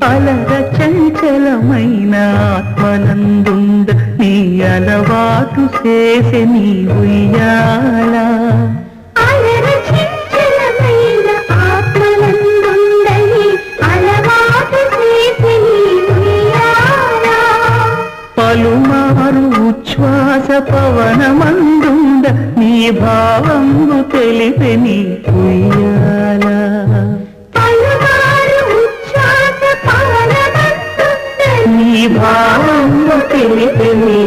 అలర చంచలమైన ఆత్మనందుండ నీ అలవాటు చేసే నీ ఉయ్యాల పలుమారు ఉచ్ఛ్వాస పవనమందుండ నీ భావంగు తెలిపే నీ ఉయ్యాల నీ భావంగు తెలిపే నీ